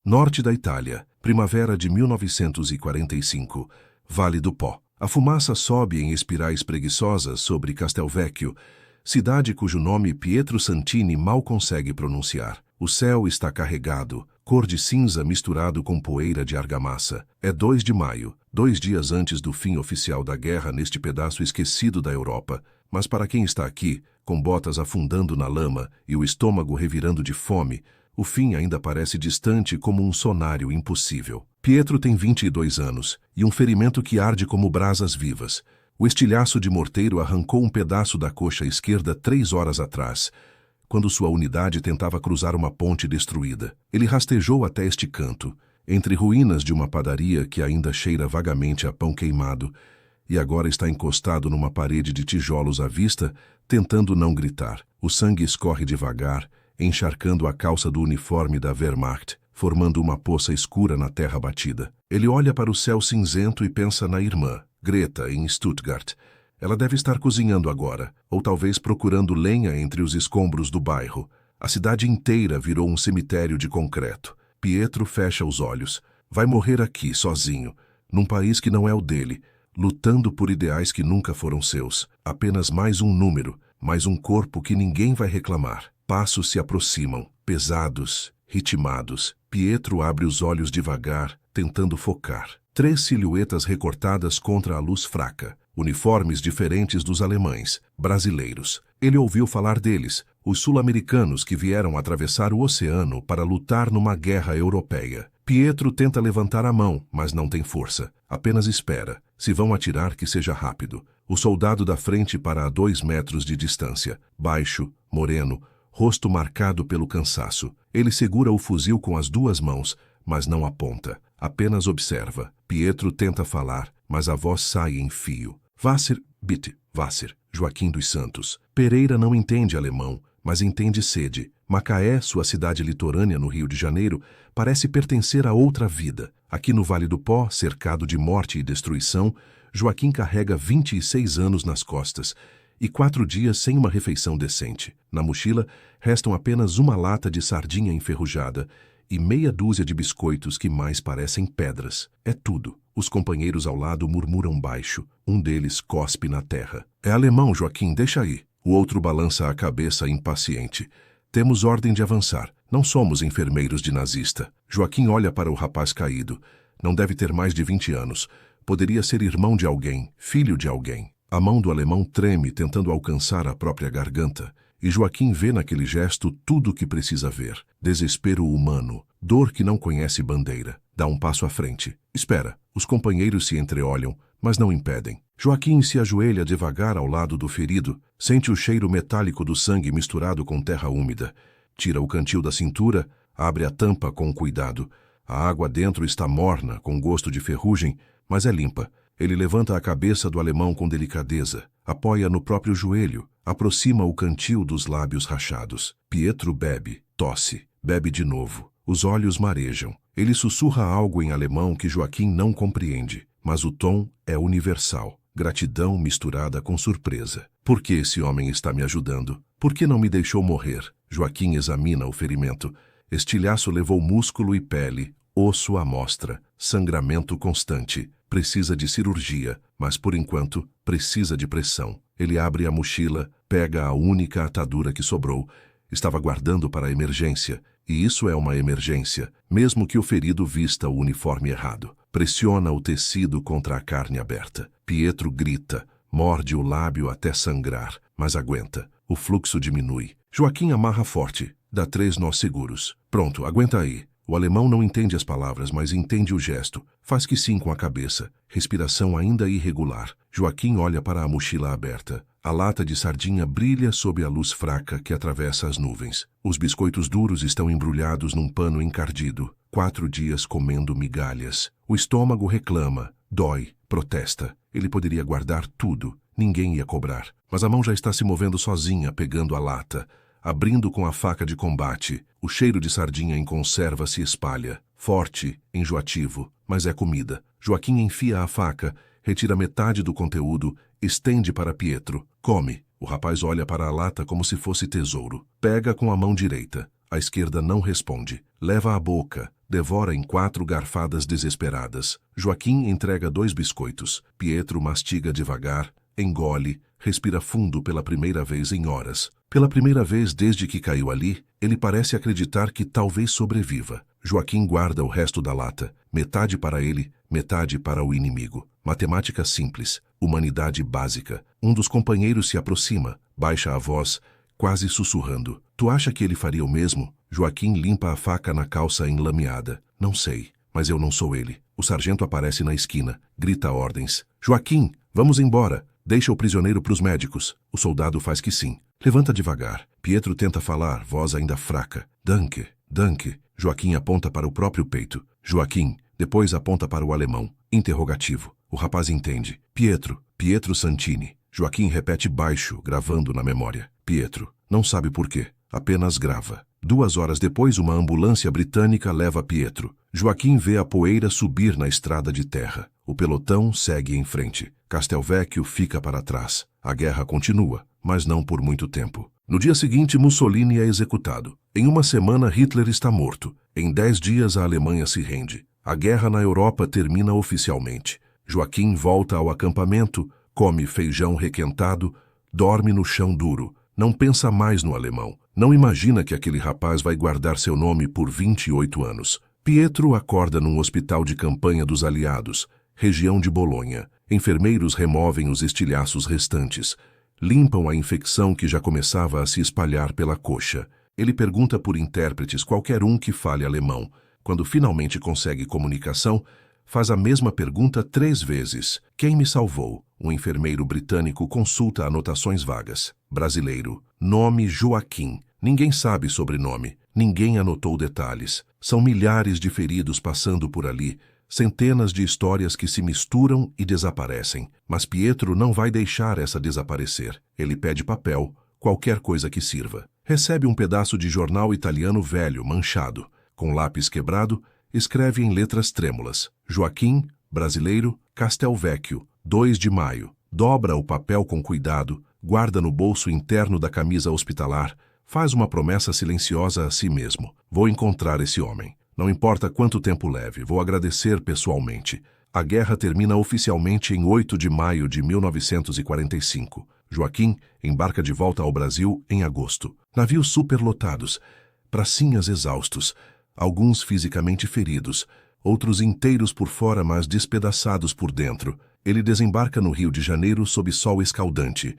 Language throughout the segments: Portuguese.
Norte da Itália, primavera de 1945, Vale do Pó. A fumaça sobe em espirais preguiçosas sobre Castelvecchio, cidade cujo nome Pietro Santini mal consegue pronunciar. O céu está carregado, cor de cinza misturado com poeira de argamassa. É 2 de maio, 2 dias antes do fim oficial da guerra neste pedaço esquecido da Europa. Mas para quem está aqui, com botas afundando na lama e o estômago revirando de fome, o fim ainda parece distante como um sonário impossível. Pietro tem 22 anos e um ferimento que arde como brasas vivas. O estilhaço de morteiro arrancou um pedaço da coxa esquerda 3 horas atrás, quando sua unidade tentava cruzar uma ponte destruída. Ele rastejou até este canto, entre ruínas de uma padaria que ainda cheira vagamente a pão queimado, e agora está encostado numa parede de tijolos à vista, tentando não gritar. O sangue escorre devagar, encharcando a calça do uniforme da Wehrmacht, formando uma poça escura na terra batida. Ele olha para o céu cinzento e pensa na irmã, Greta, em Stuttgart. Ela deve estar cozinhando agora, ou talvez procurando lenha entre os escombros do bairro. A cidade inteira virou um cemitério de concreto. Pietro fecha os olhos. Vai morrer aqui, sozinho, num país que não é o dele, lutando por ideais que nunca foram seus. Apenas mais um número, mais um corpo que ninguém vai reclamar. Passos se aproximam, pesados, ritmados. Pietro abre os olhos devagar, tentando focar. 3 silhuetas recortadas contra a luz fraca. Uniformes diferentes dos alemães, brasileiros. Ele ouviu falar deles, os sul-americanos que vieram atravessar o oceano para lutar numa guerra europeia. Pietro tenta levantar a mão, mas não tem força. Apenas espera. Se vão atirar, que seja rápido. O soldado da frente para a 2 metros de distância. Baixo, moreno, rosto marcado pelo cansaço. Ele segura o fuzil com as 2 mãos, mas não aponta. Apenas observa. Pietro tenta falar, mas a voz sai em fio. Wasser, bitte, Wasser. Joaquim dos Santos. Pereira não entende alemão, mas entende sede. Macaé, sua cidade litorânea no Rio de Janeiro, parece pertencer a outra vida. Aqui no Vale do Pó, cercado de morte e destruição, Joaquim carrega 26 anos nas costas e 4 dias sem uma refeição decente. Na mochila, restam apenas uma lata de sardinha enferrujada e meia dúzia de biscoitos que mais parecem pedras. É tudo. Os companheiros ao lado murmuram baixo. Um deles cospe na terra. É alemão, Joaquim, deixa aí. O outro balança a cabeça impaciente. Temos ordem de avançar. Não somos enfermeiros de nazista. Joaquim olha para o rapaz caído. Não deve ter mais de 20 anos. Poderia ser irmão de alguém, filho de alguém. A mão do alemão treme, tentando alcançar a própria garganta. E Joaquim vê naquele gesto tudo o que precisa ver. Desespero humano, dor que não conhece bandeira. Dá um passo à frente. Espera. Os companheiros se entreolham, mas não impedem. Joaquim se ajoelha devagar ao lado do ferido, sente o cheiro metálico do sangue misturado com terra úmida. Tira o cantil da cintura, abre a tampa com cuidado. A água dentro está morna, com gosto de ferrugem, mas é limpa. Ele levanta a cabeça do alemão com delicadeza, apoia no próprio joelho, aproxima o cantil dos lábios rachados. Pietro bebe, tosse, bebe de novo. Os olhos marejam. Ele sussurra algo em alemão que Joaquim não compreende, mas o tom é universal. Gratidão misturada com surpresa. Por que esse homem está me ajudando? Por que não me deixou morrer? Joaquim examina o ferimento. Estilhaço levou músculo e pele, osso à mostra, sangramento constante. Precisa de cirurgia, mas por enquanto precisa de pressão. Ele abre a mochila, pega a única atadura que sobrou. Estava guardando para a emergência, e isso é uma emergência, mesmo que o ferido vista o uniforme errado. Pressiona o tecido contra a carne aberta. Pietro grita, morde o lábio até sangrar, mas aguenta. O fluxo diminui. Joaquim amarra forte, dá 3 nós seguros. Pronto, aguenta aí. O alemão não entende as palavras, mas entende o gesto. Faz que sim com a cabeça. Respiração ainda irregular. Joaquim olha para a mochila aberta. A lata de sardinha brilha sob a luz fraca que atravessa as nuvens. Os biscoitos duros estão embrulhados num pano encardido. 4 dias comendo migalhas. O estômago reclama, dói, protesta. Ele poderia guardar tudo. Ninguém ia cobrar. Mas a mão já está se movendo sozinha, pegando a lata. Abrindo com a faca de combate, o cheiro de sardinha em conserva se espalha. Forte, enjoativo, mas é comida. Joaquim enfia a faca, retira metade do conteúdo, estende para Pietro. Come. O rapaz olha para a lata como se fosse tesouro. Pega com a mão direita. A esquerda não responde. Leva à boca. devora em 4 garfadas desesperadas. Joaquim entrega 2 biscoitos. Pietro mastiga devagar, engole, respira fundo pela primeira vez em horas. Pela primeira vez desde que caiu ali, ele parece acreditar que talvez sobreviva. Joaquim guarda o resto da lata, metade para ele, metade para o inimigo. Matemática simples, humanidade básica. Um dos companheiros se aproxima, baixa a voz, quase sussurrando. Tu acha que ele faria o mesmo? Joaquim limpa a faca na calça enlameada. Não sei, mas eu não sou ele. O sargento aparece na esquina, grita ordens. Joaquim, vamos embora. Deixa o prisioneiro pros médicos. O soldado faz que sim. Levanta devagar. Pietro tenta falar, voz ainda fraca. Danke, danke. Joaquim aponta para o próprio peito. Joaquim, depois aponta para o alemão. Interrogativo. O rapaz entende. Pietro Santini. Joaquim repete baixo, gravando na memória. Pietro. Não sabe por quê. Apenas grava. 2 horas depois, uma ambulância britânica leva Pietro. Joaquim vê a poeira subir na estrada de terra. O pelotão segue em frente. Castelvecchio fica para trás. A guerra continua, mas não por muito tempo. No dia seguinte, Mussolini é executado. Em 1 semana, Hitler está morto. Em 10 dias, a Alemanha se rende. A guerra na Europa termina oficialmente. Joaquim volta ao acampamento, come feijão requentado, dorme no chão duro. Não pensa mais no alemão. Não imagina que aquele rapaz vai guardar seu nome por 28 anos. Pietro acorda num hospital de campanha dos aliados, região de Bolonha. Enfermeiros removem os estilhaços restantes. Limpam a infecção que já começava a se espalhar pela coxa. Ele pergunta por intérpretes, qualquer um que fale alemão. Quando finalmente consegue comunicação, faz a mesma pergunta 3 vezes. Quem me salvou? Um enfermeiro britânico consulta anotações vagas. Brasileiro. Nome Joaquim. Ninguém sabe sobrenome. Ninguém anotou detalhes. São milhares de feridos passando por ali. Centenas de histórias que se misturam e desaparecem. Mas Pietro não vai deixar essa desaparecer. Ele pede papel, qualquer coisa que sirva. Recebe um pedaço de jornal italiano velho, manchado. Com lápis quebrado, escreve em letras trêmulas. Joaquim, brasileiro, Castelvecchio, 2 de maio. Dobra o papel com cuidado, guarda no bolso interno da camisa hospitalar, faz uma promessa silenciosa a si mesmo. Vou encontrar esse homem. Não importa quanto tempo leve, vou agradecer pessoalmente. A guerra termina oficialmente em 8 de maio de 1945. Joaquim embarca de volta ao Brasil em agosto. Navios superlotados, pracinhas exaustos, alguns fisicamente feridos, outros inteiros por fora, mas despedaçados por dentro. Ele desembarca no Rio de Janeiro sob sol escaldante.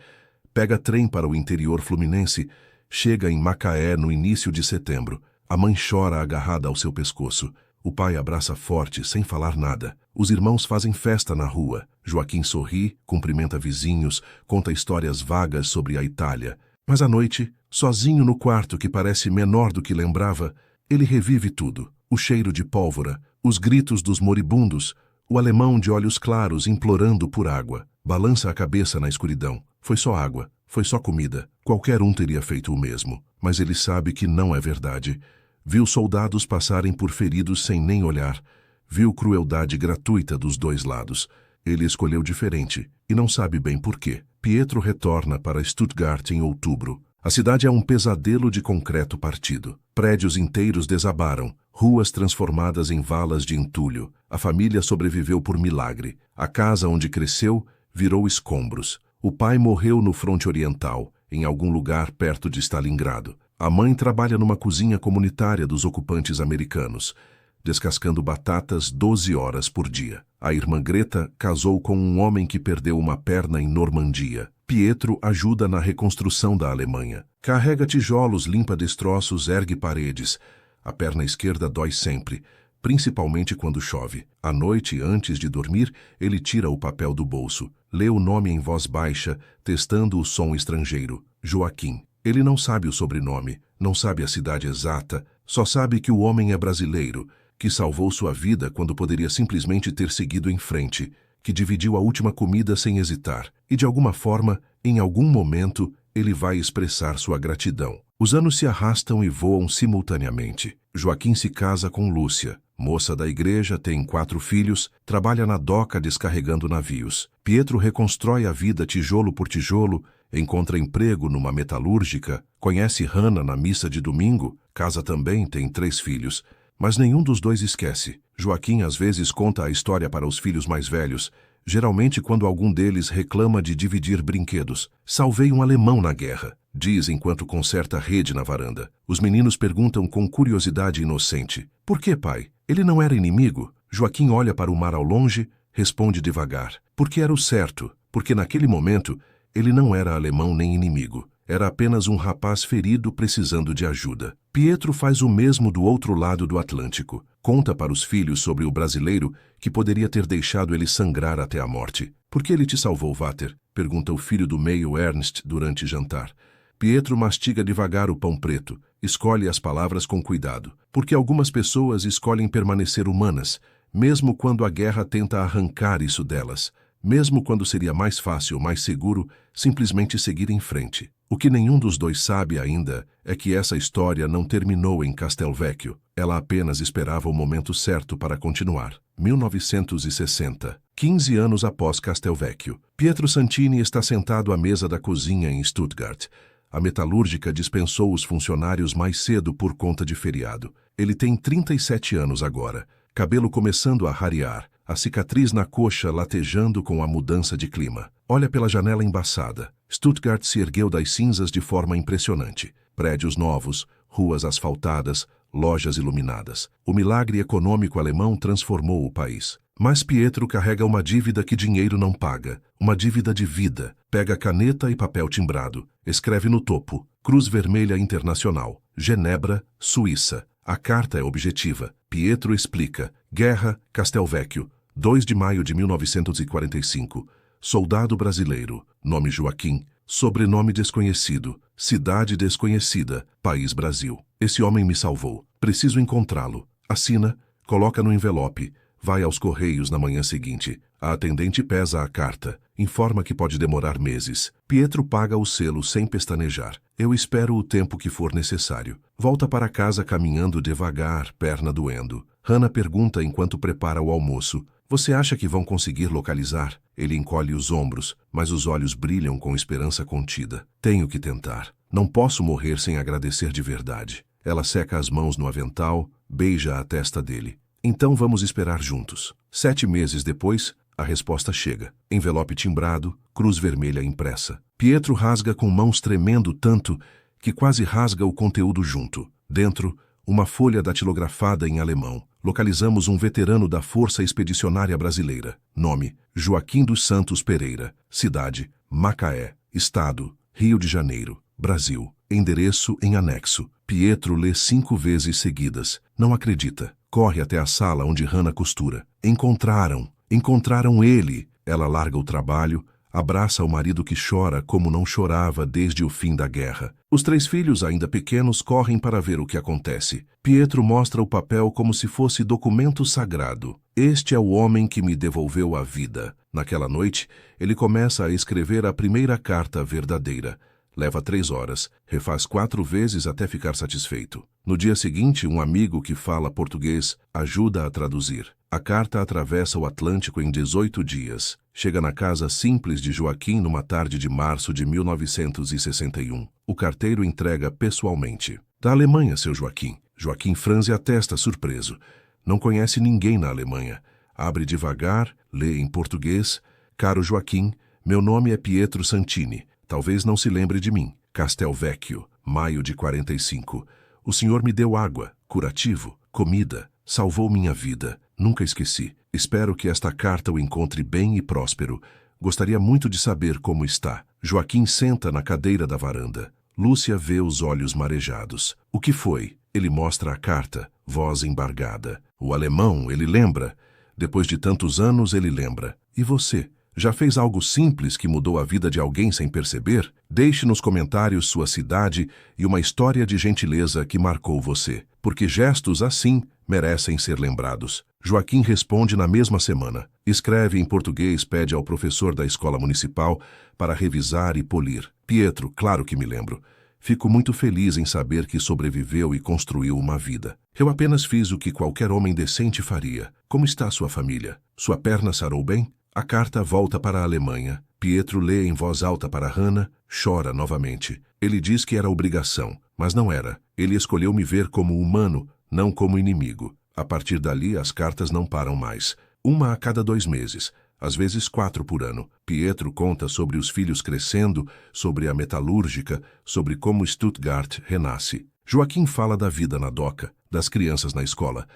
Pega trem para o interior fluminense, chega em Macaé no início de setembro. A mãe chora agarrada ao seu pescoço. O pai abraça forte, sem falar nada. Os irmãos fazem festa na rua. Joaquim sorri, cumprimenta vizinhos, conta histórias vagas sobre a Itália. Mas à noite, sozinho no quarto que parece menor do que lembrava, ele revive tudo. O cheiro de pólvora, os gritos dos moribundos, o alemão de olhos claros implorando por água. Balança a cabeça na escuridão. Foi só água, foi só comida. Qualquer um teria feito o mesmo. Mas ele sabe que não é verdade. Viu soldados passarem por feridos sem nem olhar. Viu crueldade gratuita dos 2 lados. Ele escolheu diferente, e não sabe bem por quê. Pietro retorna para Stuttgart em outubro. A cidade é um pesadelo de concreto partido. Prédios inteiros desabaram, ruas transformadas em valas de entulho. A família sobreviveu por milagre. A casa onde cresceu virou escombros. O pai morreu no fronte oriental, em algum lugar perto de Stalingrado. A mãe trabalha numa cozinha comunitária dos ocupantes americanos, descascando batatas 12 horas por dia. A irmã Greta casou com um homem que perdeu uma perna em Normandia. Pietro ajuda na reconstrução da Alemanha. Carrega tijolos, limpa destroços, ergue paredes. A perna esquerda dói sempre, principalmente quando chove. À noite, antes de dormir, ele tira o papel do bolso. Lê o nome em voz baixa, testando o som estrangeiro. Joaquim. Ele não sabe o sobrenome, não sabe a cidade exata, só sabe que o homem é brasileiro, que salvou sua vida quando poderia simplesmente ter seguido em frente, que dividiu a última comida sem hesitar, e de alguma forma, em algum momento, ele vai expressar sua gratidão. Os anos se arrastam e voam simultaneamente. Joaquim se casa com Lúcia, moça da igreja, tem 4 filhos, trabalha na doca descarregando navios. Pietro reconstrói a vida tijolo por tijolo, encontra emprego numa metalúrgica, conhece Hannah na missa de domingo, casa também, tem 3 filhos, Mas nenhum dos dois esquece. Joaquim às vezes conta a história para os filhos mais velhos, geralmente quando algum deles reclama de dividir brinquedos. Salvei um alemão na guerra, diz enquanto conserta a rede na varanda. Os meninos perguntam com curiosidade inocente: por que, pai? Ele não era inimigo? Joaquim olha para o mar ao longe, responde devagar: porque era o certo, porque naquele momento ele não era alemão nem inimigo. Era apenas um rapaz ferido precisando de ajuda. Pietro faz o mesmo do outro lado do Atlântico. Conta para os filhos sobre o brasileiro que poderia ter deixado ele sangrar até a morte. Por que ele te salvou, Vater? Pergunta o filho do meio, Ernst, durante jantar. Pietro mastiga devagar o pão preto, escolhe as palavras com cuidado. Porque algumas pessoas escolhem permanecer humanas, mesmo quando a guerra tenta arrancar isso delas. Mesmo quando seria mais fácil, mais seguro, simplesmente seguir em frente. O que nenhum dos dois sabe ainda é que essa história não terminou em Castelvecchio. Ela apenas esperava o momento certo para continuar. 1960. 15 anos após Castelvecchio. Pietro Santini está sentado à mesa da cozinha em Stuttgart. A metalúrgica dispensou os funcionários mais cedo por conta de feriado. Ele tem 37 anos agora, cabelo começando a rarear, a cicatriz na coxa latejando com a mudança de clima. Olha pela janela embaçada. Stuttgart se ergueu das cinzas de forma impressionante. Prédios novos, ruas asfaltadas, lojas iluminadas. O milagre econômico alemão transformou o país. Mas Pietro carrega uma dívida que dinheiro não paga. Uma dívida de vida. Pega caneta e papel timbrado. Escreve no topo: Cruz Vermelha Internacional, Genebra, Suíça. A carta é objetiva. Pietro explica: Guerra, Castelvecchio, 2 de maio de 1945. Soldado brasileiro, nome Joaquim, sobrenome desconhecido, cidade desconhecida, país Brasil. Esse homem me salvou. Preciso encontrá-lo. Assina, coloca no envelope, vai aos correios na manhã seguinte. A atendente pesa a carta, informa que pode demorar meses. Pietro paga o selo sem pestanejar. Eu espero o tempo que for necessário. Volta para casa caminhando devagar, perna doendo. Hannah pergunta enquanto prepara o almoço: você acha que vão conseguir localizar? Ele encolhe os ombros, mas os olhos brilham com esperança contida. Tenho que tentar. Não posso morrer sem agradecer de verdade. Ela seca as mãos no avental, beija a testa dele. Então vamos esperar juntos. 7 meses depois, a resposta chega. Envelope timbrado, cruz vermelha impressa. Pietro rasga com mãos tremendo tanto que quase rasga o conteúdo junto. Dentro, uma folha datilografada em alemão. Localizamos um veterano da Força Expedicionária Brasileira. Nome: Joaquim dos Santos Pereira. Cidade: Macaé. Estado: Rio de Janeiro, Brasil. Endereço em anexo. Pietro lê 5 vezes seguidas. Não acredita. Corre até a sala onde Hannah costura. Encontraram ele. Ela larga o trabalho, abraça o marido que chora como não chorava desde o fim da guerra. Os 3 filhos, ainda pequenos, correm para ver o que acontece. Pietro mostra o papel como se fosse documento sagrado. Este é o homem que me devolveu a vida. Naquela noite, ele começa a escrever a primeira carta verdadeira. Leva 3 horas, refaz 4 vezes até ficar satisfeito. No dia seguinte, um amigo que fala português ajuda a traduzir. A carta atravessa o Atlântico em 18 dias. Chega na casa simples de Joaquim numa tarde de março de 1961. O carteiro entrega pessoalmente. Da Alemanha, seu Joaquim. Joaquim franze a testa, surpreso. Não conhece ninguém na Alemanha. Abre devagar, lê em português: Caro Joaquim, meu nome é Pietro Santini. Talvez não se lembre de mim. Castelvecchio, maio de 45. O senhor me deu água, curativo, comida, salvou minha vida. Nunca esqueci. Espero que esta carta o encontre bem e próspero. Gostaria muito de saber como está. Joaquim senta na cadeira da varanda. Lúcia vê os olhos marejados. O que foi? Ele mostra a carta, voz embargada. O alemão, ele lembra. Depois de tantos anos, ele lembra. E você? Já fez algo simples que mudou a vida de alguém sem perceber? Deixe nos comentários sua cidade e uma história de gentileza que marcou você, porque gestos assim merecem ser lembrados. Joaquim responde na mesma semana. Escreve em português, pede ao professor da escola municipal para revisar e polir. Pietro, claro que me lembro. Fico muito feliz em saber que sobreviveu e construiu uma vida. Eu apenas fiz o que qualquer homem decente faria. Como está sua família? Sua perna sarou bem? A carta volta para a Alemanha. Pietro lê em voz alta para Hannah, chora novamente. Ele diz que era obrigação, mas não era. Ele escolheu me ver como humano, não como inimigo. A partir dali, as cartas não param mais. Uma a cada 2 meses, às vezes 4 por ano. Pietro conta sobre os filhos crescendo, sobre a metalúrgica, sobre como Stuttgart renasce. Joaquim fala da vida na doca, das crianças na escola,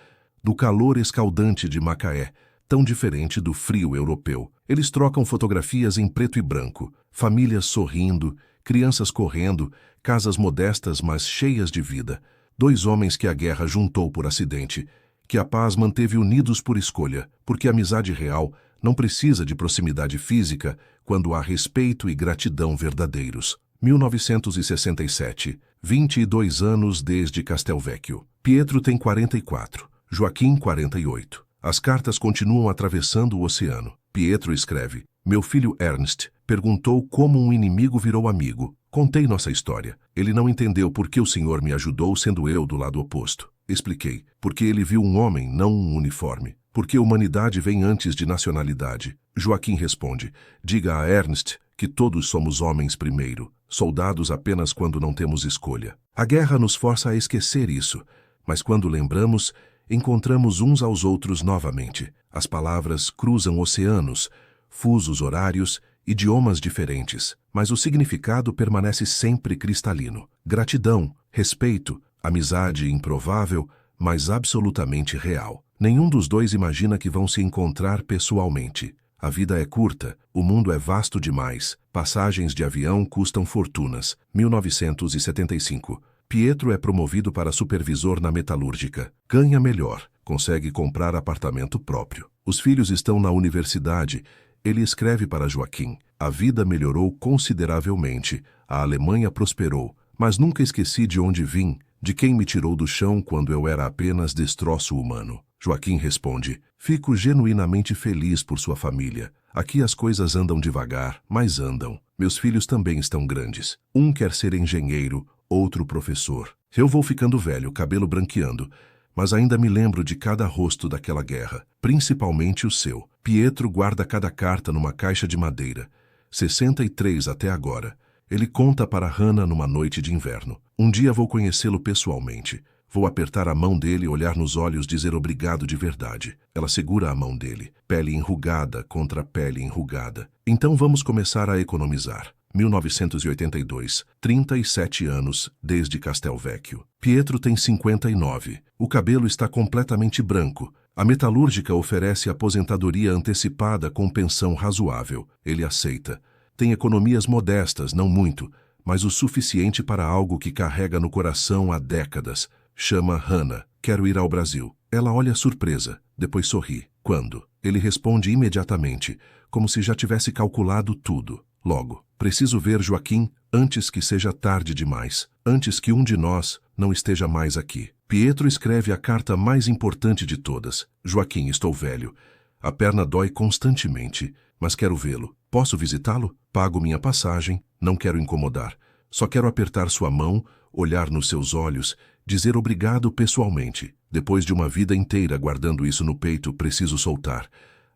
do calor escaldante de Macaé, tão diferente do frio europeu. Eles trocam fotografias em preto e branco, famílias sorrindo, crianças correndo, casas modestas mas cheias de vida. 2 homens que a guerra juntou por acidente, que a paz manteve unidos por escolha, porque a amizade real não precisa de proximidade física quando há respeito e gratidão verdadeiros. 1967, 22 anos desde Castelvecchio. Pietro tem 44, Joaquim 48. As cartas continuam atravessando o oceano. Pietro escreve: meu filho Ernst perguntou como um inimigo virou amigo. Contei nossa história. Ele não entendeu por que o senhor me ajudou sendo eu do lado oposto. Expliquei. Porque ele viu um homem, não um uniforme. Porque humanidade vem antes de nacionalidade. Joaquim responde: diga a Ernst que todos somos homens primeiro, soldados apenas quando não temos escolha. A guerra nos força a esquecer isso, mas quando lembramos, encontramos uns aos outros novamente. As palavras cruzam oceanos, fusos horários, idiomas diferentes, mas o significado permanece sempre cristalino. Gratidão, respeito, amizade improvável, mas absolutamente real. Nenhum dos dois imagina que vão se encontrar pessoalmente. A vida é curta, o mundo é vasto demais, passagens de avião custam fortunas. 1975. Pietro é promovido para supervisor na metalúrgica. Ganha melhor, consegue comprar apartamento próprio. Os filhos estão na universidade. Ele escreve para Joaquim: a vida melhorou consideravelmente, a Alemanha prosperou, mas nunca esqueci de onde vim, de quem me tirou do chão quando eu era apenas destroço humano. Joaquim responde: fico genuinamente feliz por sua família. Aqui as coisas andam devagar, mas andam. Meus filhos também estão grandes. Um quer ser engenheiro, outro professor. Eu vou ficando velho, cabelo branqueando, mas ainda me lembro de cada rosto daquela guerra, principalmente o seu. Pietro guarda cada carta numa caixa de madeira. 63 até agora. Ele conta para Hannah numa noite de inverno: um dia vou conhecê-lo pessoalmente. Vou apertar a mão dele, olhar nos olhos, dizer obrigado de verdade. Ela segura a mão dele, pele enrugada contra pele enrugada. Então vamos começar a economizar. 1982, 37 anos desde Castelvecchio. Pietro tem 59. O cabelo está completamente branco. A metalúrgica oferece aposentadoria antecipada com pensão razoável. Ele aceita. Tem economias modestas, não muito, mas o suficiente para algo que carrega no coração há décadas. Chama Hannah. Quero ir ao Brasil. Ela olha surpresa, depois sorri. Quando? Ele responde imediatamente, como se já tivesse calculado tudo. Logo, preciso ver Joaquim antes que seja tarde demais, antes que um de nós não esteja mais aqui. Pietro escreve a carta mais importante de todas. Joaquim, estou velho. A perna dói constantemente, mas quero vê-lo. Posso visitá-lo? Pago minha passagem, não quero incomodar. Só quero apertar sua mão, olhar nos seus olhos, dizer obrigado pessoalmente. Depois de uma vida inteira guardando isso no peito, preciso soltar.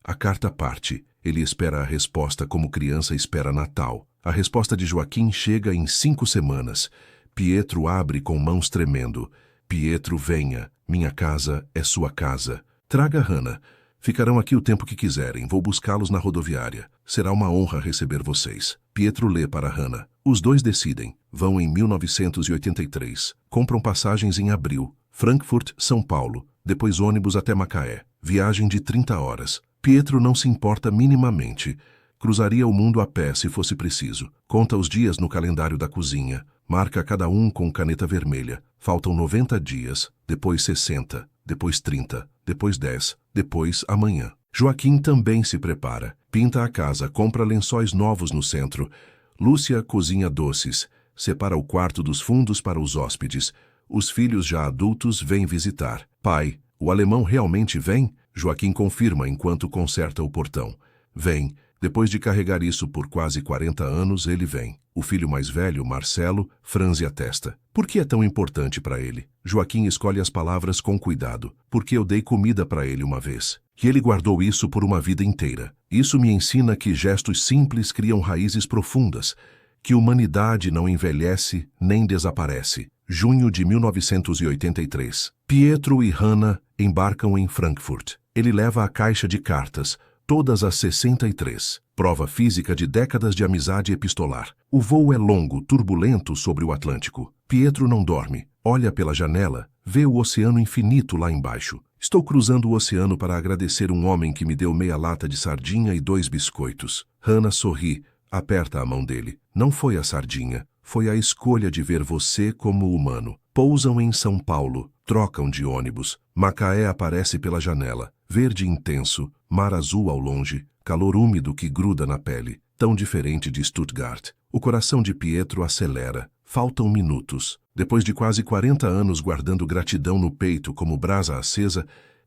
A carta parte. Ele espera a resposta como criança espera Natal. A resposta de Joaquim chega em 5 semanas. Pietro abre com mãos tremendo. Pietro, venha. Minha casa é sua casa. Traga Hannah. Ficarão aqui o tempo que quiserem. Vou buscá-los na rodoviária. Será uma honra receber vocês. Pietro lê para Hannah. Os dois decidem. Vão em 1983. Compram passagens em abril. Frankfurt, São Paulo. Depois ônibus até Macaé. Viagem de 30 horas. Pietro não se importa minimamente. Cruzaria o mundo a pé se fosse preciso. Conta os dias no calendário da cozinha. Marca cada um com caneta vermelha. Faltam 90 dias. Depois 60. Depois 30. Depois 10. Depois amanhã. Joaquim também se prepara. Pinta a casa. Compra lençóis novos no centro. Lúcia cozinha doces. Separa o quarto dos fundos para os hóspedes. Os filhos já adultos vêm visitar. Pai, o alemão realmente vem? Joaquim confirma enquanto conserta o portão. Vem. Depois de carregar isso por quase 40 anos, ele vem. O filho mais velho, Marcelo, franze a testa. Por que é tão importante para ele? Joaquim escolhe as palavras com cuidado. Porque eu dei comida para ele uma vez. Que ele guardou isso por uma vida inteira. Isso me ensina que gestos simples criam raízes profundas. Que humanidade não envelhece nem desaparece. Junho de 1983. Pietro e Hannah embarcam em Frankfurt. Ele leva a caixa de cartas, todas as 63, prova física de décadas de amizade epistolar. O voo é longo, turbulento sobre o Atlântico. Pietro não dorme, olha pela janela, vê o oceano infinito lá embaixo. Estou cruzando o oceano para agradecer um homem que me deu meia lata de sardinha e 2 biscoitos. Hannah sorri, aperta a mão dele. Não foi a sardinha, foi a escolha de ver você como humano. Pousam em São Paulo, trocam de ônibus. Macaé aparece pela janela, verde intenso, mar azul ao longe, calor úmido que gruda na pele, tão diferente de Stuttgart. O coração de Pietro acelera. Faltam minutos. Depois de quase 40 anos guardando gratidão no peito como brasa acesa,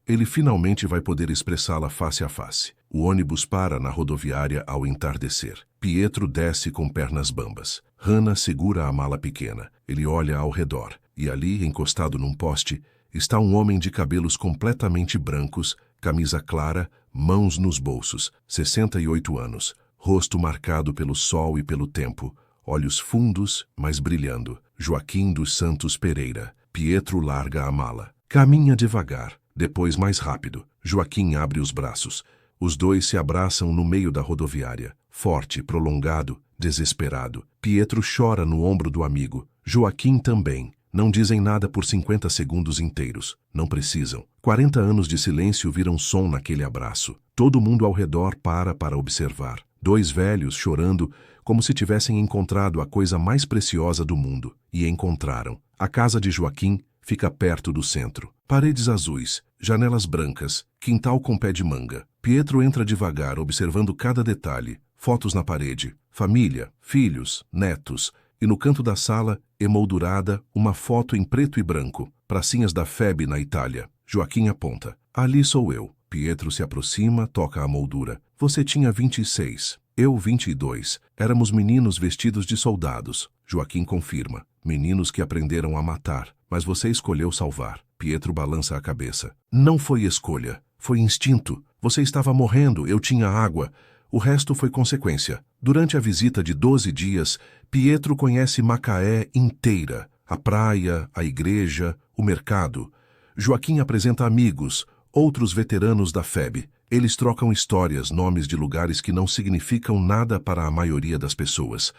ele finalmente vai poder expressá-la face a face. O ônibus para na rodoviária ao entardecer. Pietro desce com pernas bambas. Hannah segura a mala pequena. Ele olha ao redor. E ali, encostado num poste, está um homem de cabelos completamente brancos, camisa clara, mãos nos bolsos, 68 anos, rosto marcado pelo sol e pelo tempo, olhos fundos, mas brilhando. Joaquim dos Santos Pereira. Pietro larga a mala. Caminha devagar, depois mais rápido. Joaquim abre os braços. Os dois se abraçam no meio da rodoviária. Forte, prolongado, desesperado. Pietro chora no ombro do amigo. Joaquim também. Não dizem nada por 50 segundos inteiros. Não precisam. 40 anos de silêncio viram som naquele abraço. Todo mundo ao redor para observar. 2 velhos chorando como se tivessem encontrado a coisa mais preciosa do mundo. E encontraram. A casa de Joaquim fica perto do centro. Paredes azuis, janelas brancas, quintal com pé de manga. Pietro entra devagar, observando cada detalhe. Fotos na parede, família, filhos, netos. E no canto da sala, emoldurada, uma foto em preto e branco. Pracinhas da FEB na Itália. Joaquim aponta. Ali sou eu. Pietro se aproxima, toca a moldura. Você tinha 26. Eu 22. Éramos meninos vestidos de soldados. Joaquim confirma. Meninos que aprenderam a matar, mas você escolheu salvar. Pietro balança a cabeça. Não foi escolha. Foi instinto. Você estava morrendo, eu tinha água. O resto foi consequência. Durante a visita de 12 dias, Pietro conhece Macaé inteira. A praia, a igreja, o mercado. Joaquim apresenta amigos, outros veteranos da FEB. Eles trocam histórias, nomes de lugares que não significam nada para a maioria das pessoas,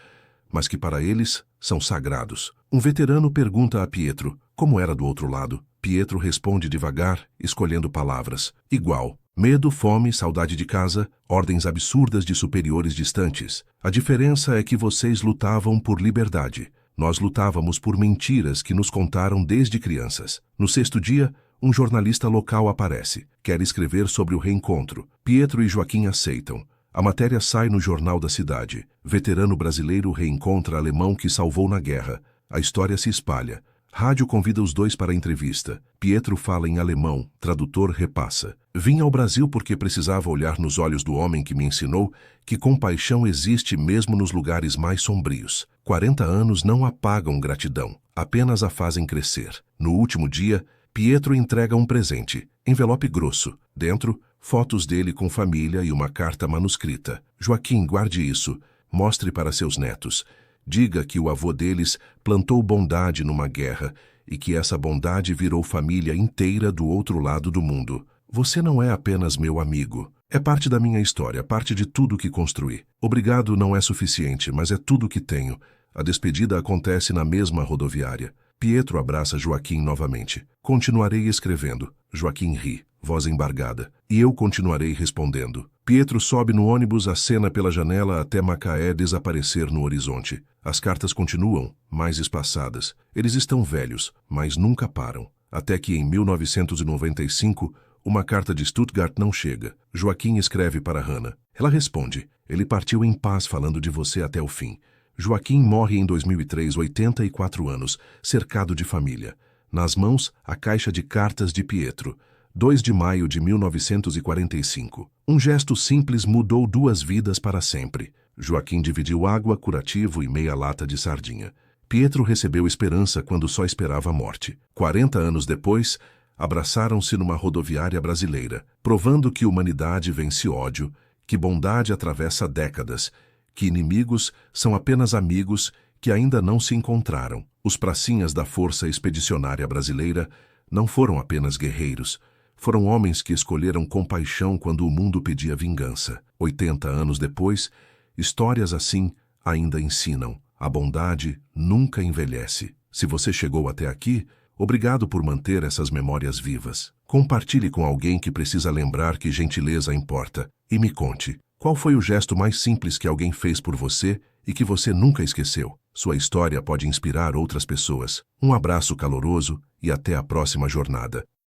mas que para eles são sagrados. Um veterano pergunta a Pietro como era do outro lado. Pietro responde devagar, escolhendo palavras. Igual. Medo, fome, saudade de casa, ordens absurdas de superiores distantes. A diferença é que vocês lutavam por liberdade. Nós lutávamos por mentiras que nos contaram desde crianças. No 6º dia, um jornalista local aparece. Quer escrever sobre o reencontro. Pietro e Joaquim aceitam. A matéria sai no jornal da cidade. Veterano brasileiro reencontra alemão que salvou na guerra. A história se espalha. Rádio convida os dois para a entrevista. Pietro fala em alemão, tradutor repassa. Vim ao Brasil porque precisava olhar nos olhos do homem que me ensinou que compaixão existe mesmo nos lugares mais sombrios. 40 anos não apagam gratidão, apenas a fazem crescer. No último dia, Pietro entrega um presente, envelope grosso. Dentro, fotos dele com família e uma carta manuscrita. Joaquim, guarde isso. Mostre para seus netos. Diga que o avô deles plantou bondade numa guerra e que essa bondade virou família inteira do outro lado do mundo. Você não é apenas meu amigo. É parte da minha história, parte de tudo que construí. Obrigado não é suficiente, mas é tudo que tenho. A despedida acontece na mesma rodoviária. Pietro abraça Joaquim novamente. Continuarei escrevendo. Joaquim ri, voz embargada. E eu continuarei respondendo. Pietro sobe no ônibus, acena pela janela até Macaé desaparecer no horizonte. As cartas continuam, mais espaçadas. Eles estão velhos, mas nunca param. Até que em 1995, uma carta de Stuttgart não chega. Joaquim escreve para Hannah. Ela responde. Ele partiu em paz falando de você até o fim. Joaquim morre em 2003, 84 anos, cercado de família. Nas mãos, a caixa de cartas de Pietro. 2 de maio de 1945. Um gesto simples mudou 2 vidas para sempre. Joaquim dividiu água, curativo e meia lata de sardinha. Pietro recebeu esperança quando só esperava a morte. 40 anos depois, abraçaram-se numa rodoviária brasileira, provando que humanidade vence ódio, que bondade atravessa décadas, que inimigos são apenas amigos que ainda não se encontraram. Os pracinhas da Força Expedicionária Brasileira Não foram apenas guerreiros. Foram homens que escolheram compaixão quando o mundo pedia vingança. 80 anos depois, histórias assim ainda ensinam. A bondade nunca envelhece. Se você chegou até aqui, obrigado por manter essas memórias vivas. Compartilhe com alguém que precisa lembrar que gentileza importa. E me conte, qual foi o gesto mais simples que alguém fez por você e que você nunca esqueceu? Sua história pode inspirar outras pessoas. Um abraço caloroso e até a próxima jornada.